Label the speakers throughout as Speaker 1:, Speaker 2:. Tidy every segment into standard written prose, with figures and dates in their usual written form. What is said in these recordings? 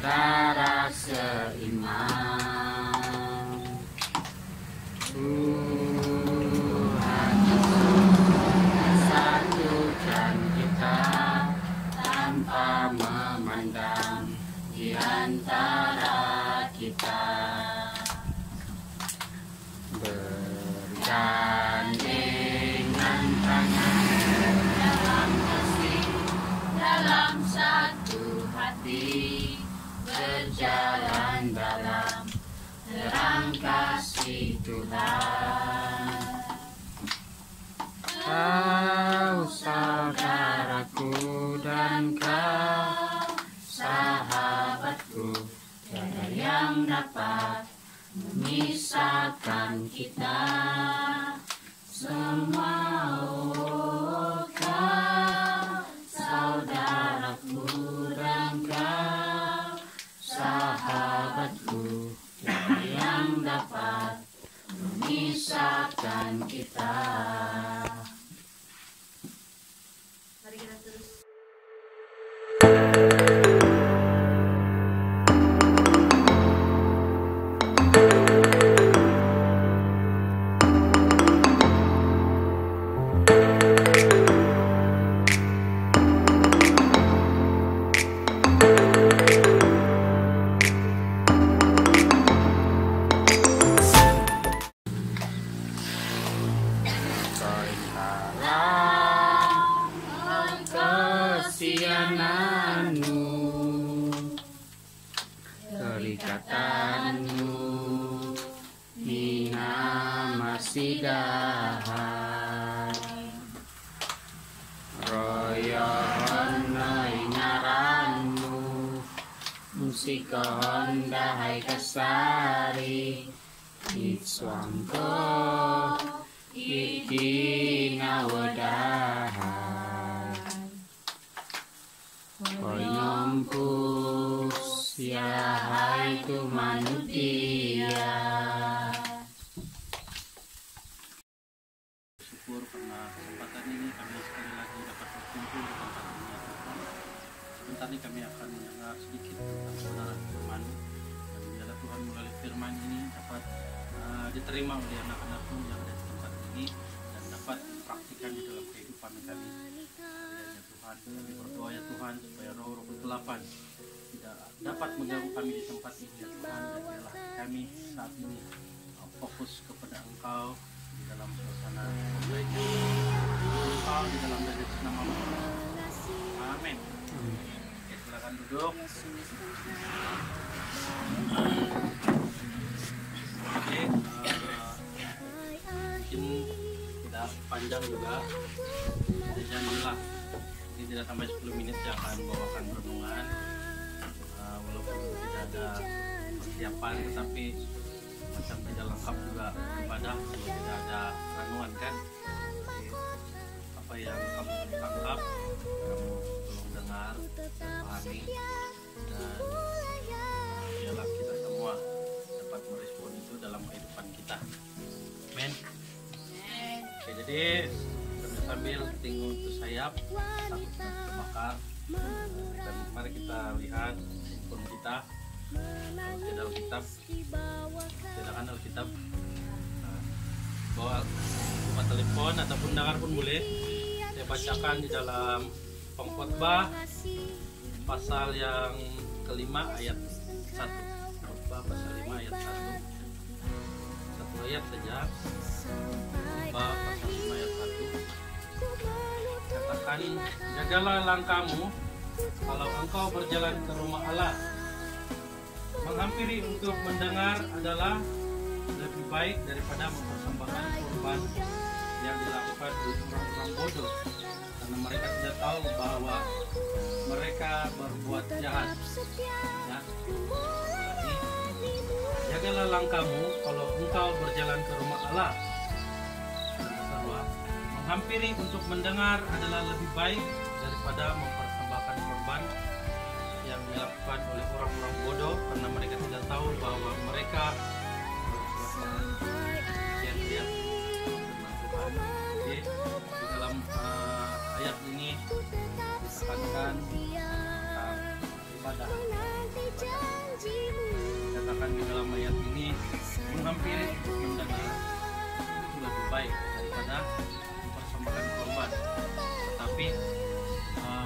Speaker 1: saudara seiman. Tuhan Yesus satukan kita tanpa memandang di antara kita. Bergandengan tangan dalam kasih, dalam satu hati, berjalan dalam terang kasih Tuhan. Kau saudaraku dan kau sahabatku, tiada yang dapat memisahkan kita semua. Oh, kau saudaraku dan kau sahabatku, tiada yang dapat memisahkan kita. Mari kita terus. Kesiananmu, keikatanmu, Nina masih dahan, royon ngaranmu, musik dahai kasari, itswangko, ikina wadahan. Koi ngompus ya hai tu manusia.
Speaker 2: Syukur karena kesempatan ini kami sekali lagi dapat berkumpul di tempat ini. Sebentar ini kami akan mendengar sedikit tentang kebenaran firman, dan biarlah Tuhan melalui firman ini dapat diterima oleh anak-anakmu yang ada di tempat ini dan dapat dipraktikkan di dalam kehidupan kami. Tuhan, kami berdoa ya Tuhan supaya roh-roh kegelapan tidak dapat mengganggu kami di tempat ini ya Tuhan, dan biarlah kami saat ini fokus kepada Engkau di dalam suasana kebaikan Engkau di dalam dari nama Yesus. Amin. Oke, silakan duduk. Oke, mungkin tidak panjang juga, jadi janganlah ini tidak sampai 10 menit yang akan membawakan renungan, walaupun tidak ada persiapan, tetapi macam tidak lengkap juga ibadah kalau tidak ada renungan kan. Jadi, apa yang kamu tangkap, kamu tolong dengar, pahami, dan biarlah kita semua dapat merespon itu dalam kehidupan kita. Amin. Oke, jadi sambil tinggal untuk sayap takut terbakar, dan mari kita lihat handphone kita. Kalau tidak Alkitab, silakan Alkitab, bawa telepon ataupun dengar pun boleh. Saya bacakan di dalam Pengkhotbah pasal yang kelima ayat 1. Pengkhotbah pasal 5 ayat 1. Satu ayat saja. Pengkhotbah pasal 5 ayat 1. Katakan, jagalah langkahmu kalau engkau berjalan ke rumah Allah. Menghampiri untuk mendengar adalah lebih baik daripada mempersembahkan kurban yang dilakukan oleh orang-orang bodoh, karena mereka tidak tahu bahwa mereka berbuat jahat. Ya. Jadi, jagalah langkahmu kalau engkau berjalan ke rumah Allah. Menghampiri untuk mendengar adalah lebih baik daripada mempersembahkan kurban yang dilakukan oleh orang-orang bodoh, karena mereka tidak tahu bahwa mereka berbuat jahat. Lihat firman Tuhan. Jadi di dalam ayat ini ditekankan tentang ibadah. Katakan di dalam ayat ini, menghampiri mendengar itu lebih baik daripada mempersembahkan korban. Tetapi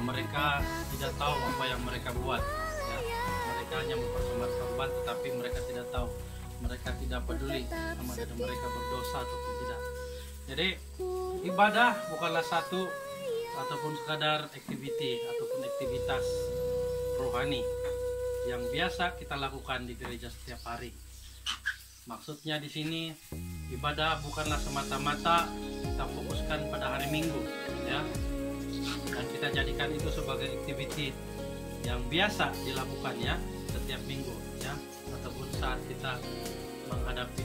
Speaker 2: mereka tidak tahu apa yang mereka buat. Ya. Mereka hanya mempersembahkan korban, tetapi mereka tidak tahu. Mereka tidak peduli sama ada mereka berdosa ataupun tidak. Jadi ibadah bukanlah satu ataupun sekadar aktivitas rohani yang biasa kita lakukan di gereja setiap hari. Maksudnya di sini ibadah bukanlah semata-mata kita fokuskan pada hari Minggu, ya, dan kita jadikan itu sebagai aktivitas yang biasa dilakukan ya setiap minggu, ya, ataupun saat kita menghadapi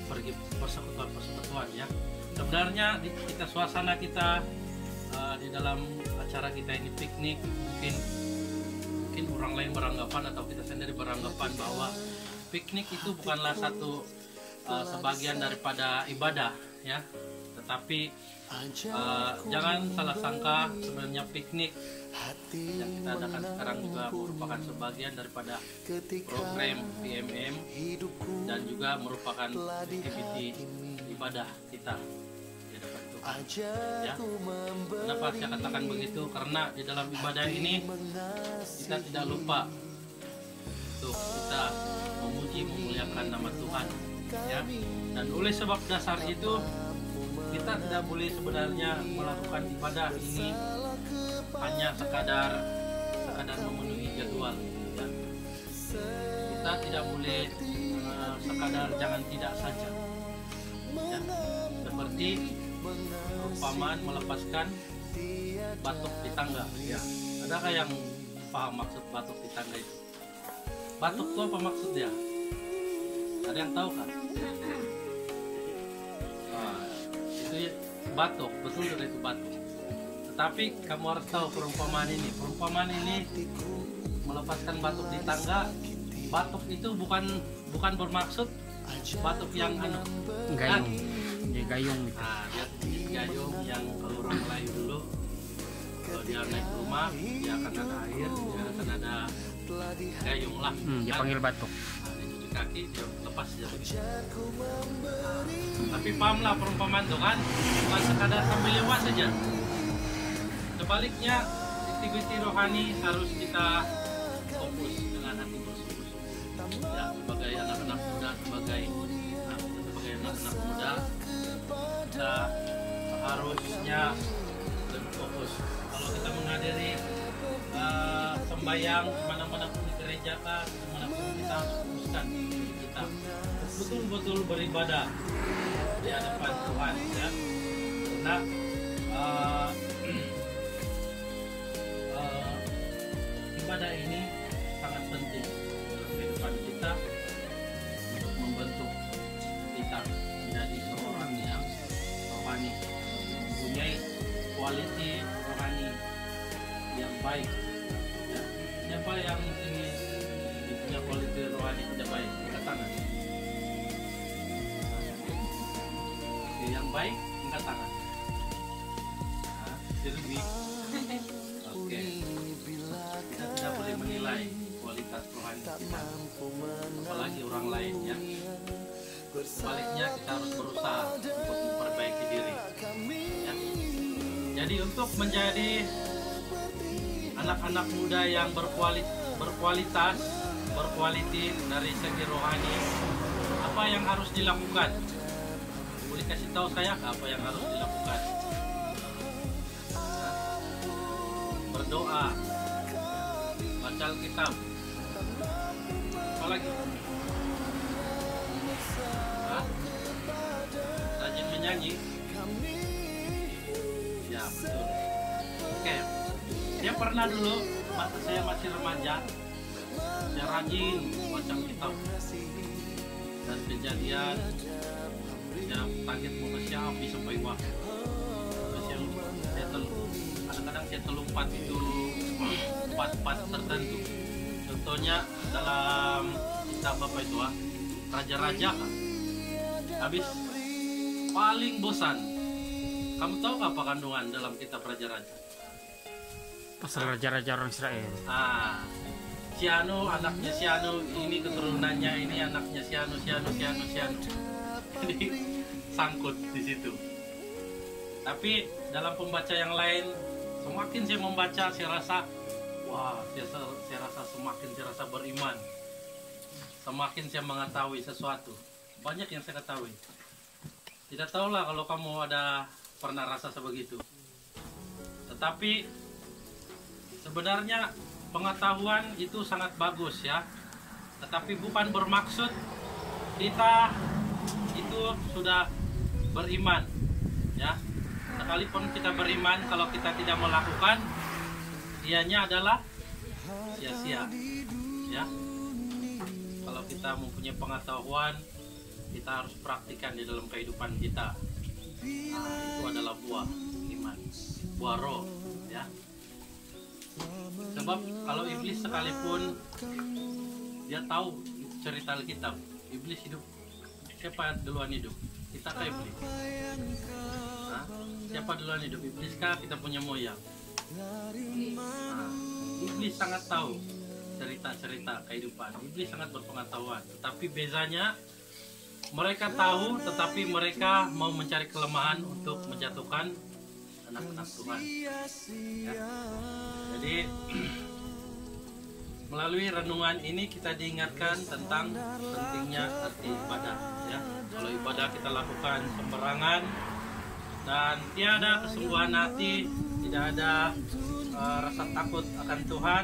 Speaker 2: pergi persekutuan ya. Sebenarnya kita suasana kita di dalam acara kita ini piknik, mungkin orang lain beranggapan atau kita sendiri beranggapan bahwa piknik itu bukanlah satu sebagian daripada ibadah ya, tetapi jangan salah sangka, sebenarnya piknik yang kita adakan sekarang juga merupakan sebagian daripada program PMM dan juga merupakan aktiviti ibadah kita di hadapan Tuhan ya. Kenapa saya katakan begitu? Karena di dalam ibadah ini kita tidak lupa untuk kita memuji memuliakan nama Tuhan ya. Dan oleh sebab dasar itu kita tidak boleh sebenarnya melakukan ibadah ini hanya sekadar memenuhi jadwal ya. Kita tidak boleh sekadar jangan tidak saja ya. Seperti perumpamaan melepaskan batuk di tangga ya. Adakah yang paham maksud batuk di tangga itu? Batuk itu apa maksudnya? Ada yang tahu kan? Nah, itu batuk, betul dari itu batuk. Tetapi kamu harus tahu perumpamaan ini melepaskan batuk di tangga. Batuk itu bukan bermaksud batuk yang
Speaker 1: gayung, gayung itu.
Speaker 2: Nah, dia gayung yang kalau orang Melayu dulu kalau dia naik rumah dia akan ada air, dia akan ada gayung lah.
Speaker 1: Dia panggil batuk.
Speaker 2: Nah, dia cuci kaki, dia lepas dia begitu. Tapi pahamlah perumpamaan itu kan, bukan sekadar sambil lewat saja. Sebaliknya, aktiviti rohani harus kita fokus dengan hati bersungguh-sungguh. Ya, sebagai anak-anak muda, sebagai anak-anak muda, kita harusnya lebih fokus. Kalau kita menghadiri sembahyang mana-mana pun di gereja kah, mana pun kita harus fokuskan diri kita betul-betul beribadah di hadapan Tuhan ya. Karena ibadah ini sangat penting dalam kehidupan kita untuk membentuk kita menjadi seorang yang rohani, mempunyai kualiti rohani yang baik ya. Siapa yang ingin punya kualiti rohani tidak baik? Angkat tangan. Oke, yang baik angkat tangan. Nah, lebih. Oke. Kita tidak boleh menilai kualitas rohani kita, apalagi orang lain ya. Sebaliknya kita harus berusaha untuk memperbaiki diri ya. Jadi untuk menjadi anak-anak muda yang berkualitas, berkualiti dari segi rohani, apa yang harus dilakukan? Boleh kasih tahu saya apa yang harus dilakukan? Berdoa, baca Alkitab, apa lagi? Rajin menyanyi. Ya betul. Oke. Saya pernah dulu, masa saya masih remaja, saya rajin baca Alkitab. Dan kejadian, ya target mau ke api sampai wah. Kadang-kadang saya terlompat itu part-part tertentu. Contohnya dalam kitab apa itu Raja-Raja kan? Habis paling bosan. Kamu tahu apa kandungan dalam kitab Raja-Raja?
Speaker 3: Pasal raja-raja orang Israel.
Speaker 2: Si Anu, anaknya si Anu, ini keturunannya, ini anaknya si Anu. Jadi sangkut di situ. Tapi dalam pembaca yang lain, semakin saya membaca, saya rasa, wah, saya rasa semakin saya rasa beriman. Semakin saya mengetahui sesuatu. Banyak yang saya ketahui. Tidak tahulah kalau kamu ada pernah rasa sebegitu. Tetapi sebenarnya pengetahuan itu sangat bagus ya. Tetapi bukan bermaksud kita itu sudah beriman ya. Sekalipun kita beriman, kalau kita tidak melakukan, dianya adalah sia-sia ya. Kalau kita mempunyai pengetahuan, kita harus praktikkan di dalam kehidupan kita. Itu adalah buah iman, buah roh ya. Sebab kalau iblis sekalipun dia tahu cerita Alkitab, iblis hidup, siapa duluan hidup? Kita kah iblis? Siapa duluan hidup? Iblis kah kita punya moyang? Iblis sangat tahu cerita-cerita kehidupan. Iblis sangat berpengetahuan. Tetapi bezanya, mereka tahu, tetapi mereka mau mencari kelemahan untuk menjatuhkan anak-anak Tuhan ya. Jadi melalui renungan ini kita diingatkan tentang pentingnya arti ibadah ya. Kalau ibadah kita lakukan sembarangan dan tiada kesungguhan hati, tidak ada rasa takut akan Tuhan,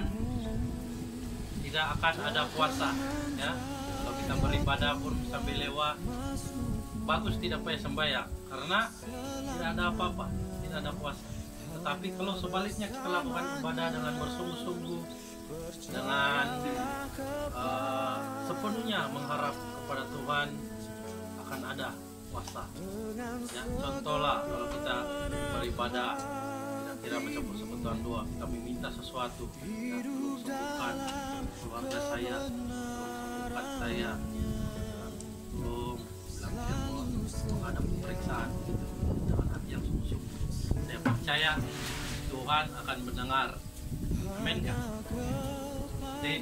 Speaker 2: tidak akan ada puasa ya. Kalau kita beribadah pun sampai lewat, bagus tidak payah sembahyang karena tidak ada apa-apa, tidak ada puasa. Tetapi kalau sebaliknya kita lakukan ibadah dengan bersungguh-sungguh, dengan sepenuhnya mengharap kepada Tuhan, akan ada puasa ya. Contohlah kalau kita beribadah tidak kira mencampur sekutuan doa, kita meminta sesuatu ya, tolong sembuhkan keluarga saya, tolong sembuhkan saya, tolong bilang firman, menghadap pemeriksaan gitu, dengan hati yang sungguh-sungguh. Saya percaya Tuhan akan mendengar. Amin ya. Jadi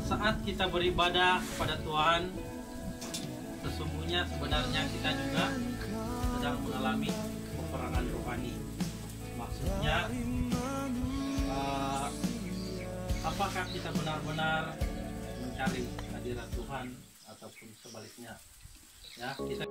Speaker 2: saat kita beribadah kepada Tuhan, sesungguhnya sebenarnya kita juga sedang mengalami peperangan rohani. Maksudnya apakah kita benar-benar mencari hadirat Tuhan ataupun sebaliknya ya. Kita